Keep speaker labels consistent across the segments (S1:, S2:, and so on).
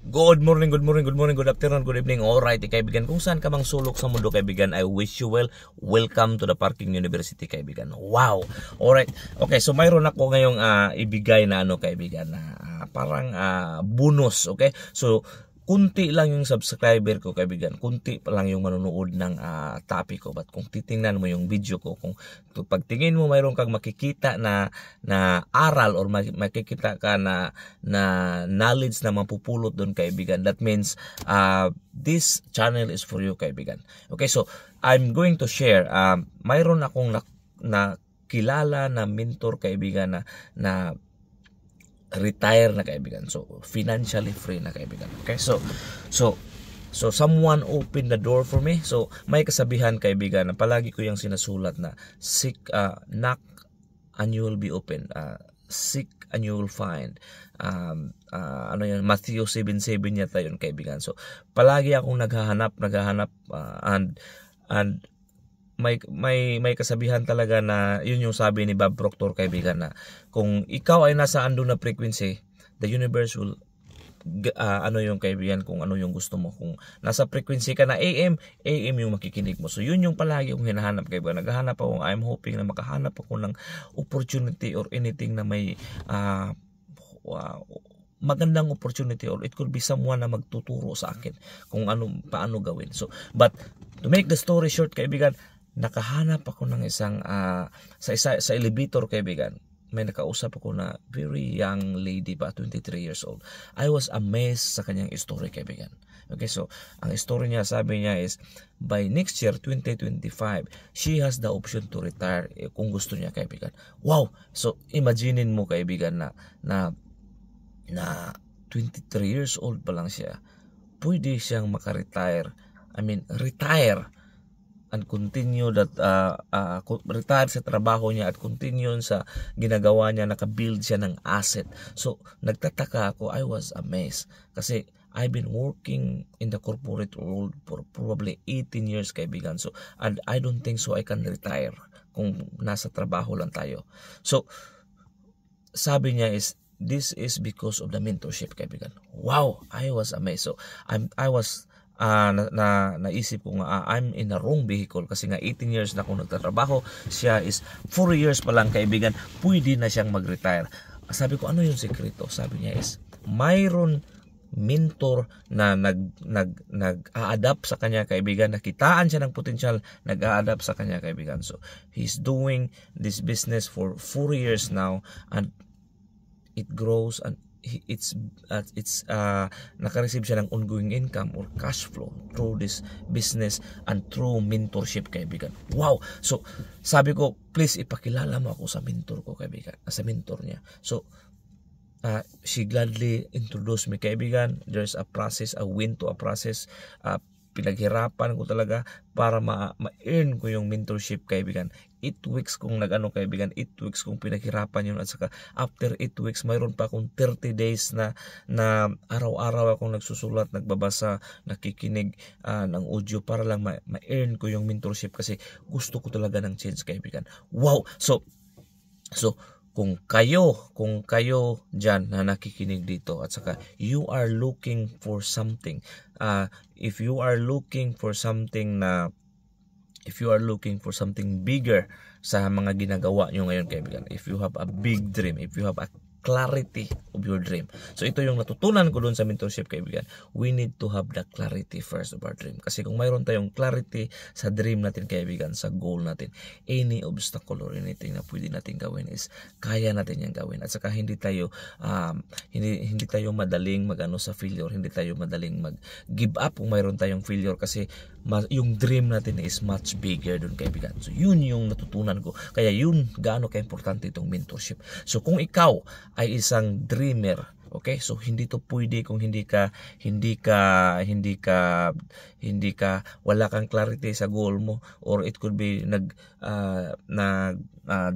S1: Good morning, good morning, good morning, good afternoon, good evening. Alright, kaibigan, kung saan ka mang sulok sa mundo, kaibigan, I wish you well. Welcome to the Parking University, kaibigan. Wow. Alright. Okay, so mayroon ako ngayong ibigay na kaibigan, na parang bonus, okay? So kunti lang yung subscriber ko, kaibigan. Kunti pa lang yung manonood ng topic ko. But kung titingnan mo yung video ko, kung pagtingin mo mayroon kang makikita na aral or makikita ka na knowledge na mapupulot doon, kaibigan, that means this channel is for you, kaibigan. Okay, so I'm going to share. Mayroon akong na kilala na mentor, kaibigan, na retire na, kaibigan. So financially free na, kaibigan. Okay, so someone opened the door for me. So may kasabihan, kaibigan, na palagi ko yung sinasulat na knock and you will be open, seek and you will find. Yun, Matthew 7:7 yata yun, kaibigan. So palagi akong naghahanap and may kasabihan talaga na yun yung sabi ni Bob Proctor, kaibigan, na kung ikaw ay nasa andun na frequency, the universe will yung, kaibigan, kung ano yung gusto mo. Kung nasa frequency ka na AM yung makikinig mo. So yun yung palagi akong hinahanap, kaibigan. Naghahanap ako, I'm hoping na makahanap ako ng opportunity or anything na may magandang opportunity, or it could be someone na magtuturo sa akin kung paano gawin. So but to make the story short, kaibigan, nakahanap ako ng isang sa elevator, kaibigan. May nakausap ako na very young lady pa, 23 years old. I was amazed sa kanyang story, kaibigan. Okay, so ang story niya, sabi niya is by next year 2025 she has the option to retire, kung gusto niya, kaibigan. Wow. So imaginein mo, kaibigan, na 23 years old pa lang siya, pwede siyang maka-retire. Retire and continue that retire sa trabaho niya at continue sa ginagawa niya, naka-build siya ng asset. So nagtataka ako, I was amazed, kasi I've been working in the corporate world for probably 18 years, kaibigan. So and I don't think so I can retire kung nasa trabaho lang tayo. So sabi niya is this is because of the mentorship, kaibigan. Wow, I was amazed. So I was naisip ko nga, I'm in the wrong vehicle, kasi nga 18 years na akong nagtatrabaho, siya is 4 years pa lang, kaibigan, pwede na siyang mag-retire. Sabi ko, ano yung sekreto? Sabi niya is mayroon mentor na nag-a-adapt sa kanya, kaibigan, nakitaan siya ng potential, nag-a-adapt sa kanya, kaibigan. So he's doing this business for 4 years now, and it grows, and it's naka-receive siya ng ongoing income or cash flow through this business and through mentorship, kaibigan. Wow. So sabi ko, please ipakilala mo ako sa mentor ko, kaibigan, sa mentor niya. So she gladly introduced me, kaibigan. There's a process, a win to a process. Pinaghirapan ko talaga para ma-earn ko yung mentorship, kaibigan. 8 weeks kong kaibigan, 8 weeks kong pinaghirapan yun, at saka after 8 weeks mayroon pa akong 30 days na araw-araw akong nagsusulat, nagbabasa, nakikinig ng audio para lang ma-earn ko yung mentorship, kasi gusto ko talaga ng change, kaibigan. Wow. So kung kayo dyan na nakikinig dito, at saka you are looking for something, if you are looking for something bigger sa mga ginagawa nyo ngayon, kaibigan, if you have a big dream, if you have a clarity of your dream. So ito yung natutunan ko doon sa mentorship, kaibigan. We need to have the clarity first of our dream. Kasi kung mayroon tayong clarity sa dream natin, kaibigan, sa goal natin, any obstacle or anything na pwede natin gawin is kaya natin yung gawin. At saka hindi tayo madaling sa failure, hindi tayo madaling mag-give up kung mayroon tayong failure, kasi yung dream natin is much bigger doon, kaibigan. So yun yung natutunan ko. Kaya yun gaano ka-importante itong mentorship. So kung ikaw ay isang dreamer, okay, so hindi to pwede kung hindi ka wala kang clarity sa goal mo, or it could be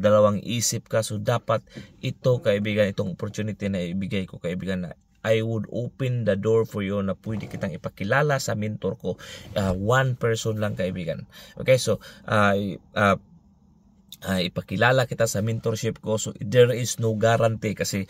S1: dalawang isip ka. So dapat ito, kaibigan, itong opportunity na ibigay ko, kaibigan, na I would open the door for you na pwede kitang ipakilala sa mentor ko. One person lang, kaibigan. Okay, so ipakilala kita sa mentorship ko. So there is no guarantee kasi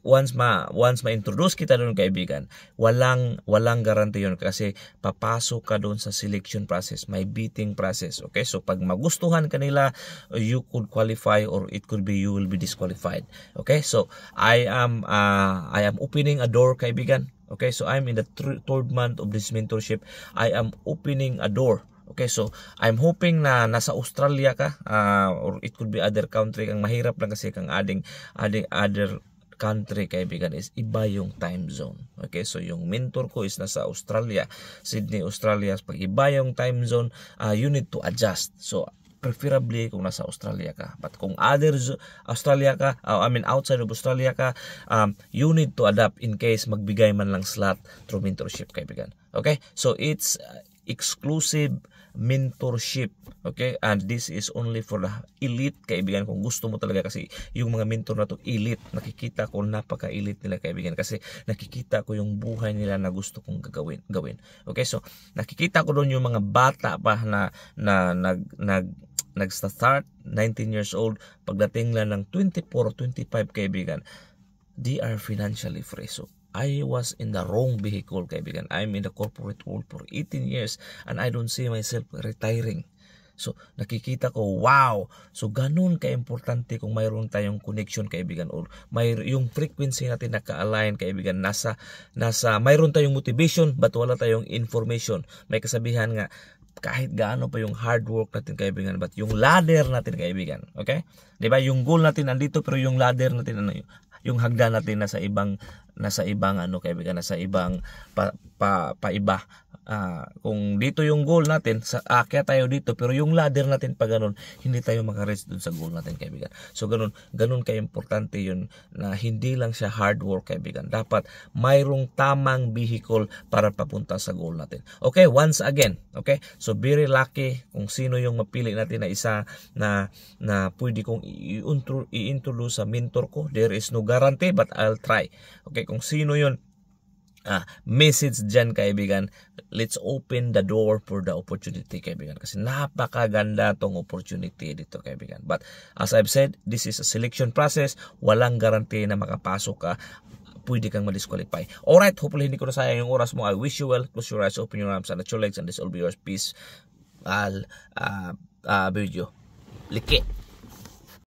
S1: once ma-introduce kita doon kaibigan, walang guarantee yun kasi papasok ka doon sa selection process, may bidding process. Okay, so pag magustuhan kanila, you could qualify or it could be you will be disqualified. Okay, so I am opening a door kaibigan. Okay, so I'm in the third month of this mentorship. I am opening a door. Okay, so I'm hoping na nasa Australia ka or it could be other country. Kang mahirap lang kasi kang adding other country kaibigan is iba yung time zone. Okay, so yung mentor ko is nasa Australia, Sydney, Australia. Pag iba yung time zone, you need to adjust. So preferably kung nasa Australia ka. But kung Australia ka, outside of Australia ka, you need to adapt in case magbigay man lang slot through mentorship kaibigan. Okay, so it's exclusive mentorship. Okay, and this is only for the elite kaibigan. Kung gusto mo talaga, kasi yung mga mentor na to elite, nakikita ko napaka-elite nila kaibigan, kasi nakikita ko yung buhay nila na gusto kong gawin. Okay, so nakikita ko doon yung mga bata pa na nag-start 19 years old, pagdating lang ng 24 25 kaibigan, they are financially free. So I was in the wrong vehicle kaibigan. I'm in the corporate world for 18 years and I don't see myself retiring. So nakikita ko, wow, so ganun ka-importante kung mayroon tayong connection kaibigan, or yung frequency natin naka-align kaibigan, nasa mayroon tayong motivation but wala tayong information. May kasabihan nga, kahit gaano pa yung hard work natin kaibigan, but yung ladder natin kaibigan, okay? 'Di ba? Yung goal natin nandito pero yung ladder natin yung hagdan natin nasa ibang kaibigan, nasa ibang iba. Kung dito yung goal natin, kaya tayo dito, pero yung ladder natin pa ganun, hindi tayo makareach dun sa goal natin kaibigan. So ganun ka-importante yun, na hindi lang siya hard work kaibigan. Dapat mayroong tamang vehicle para papunta sa goal natin. Okay, once again, okay, so very lucky kung sino yung mapili natin na isa na pwede kong i-introduce sa mentor ko. There is no guarantee but I'll try. Okay, kung sino yun, message dyan kaibigan, let's open the door for the opportunity kaibigan, kasi napakaganda tong opportunity dito kaibigan. But as I've said, this is a selection process, walang guarantee na makapasok ka, pwede kang ma-disqualify. Alright, hopefully hindi ko na sayang yung oras mo. I wish you well. Close your eyes, open your arms, and let your legs, and this will be yours. Peace. Video. Liki.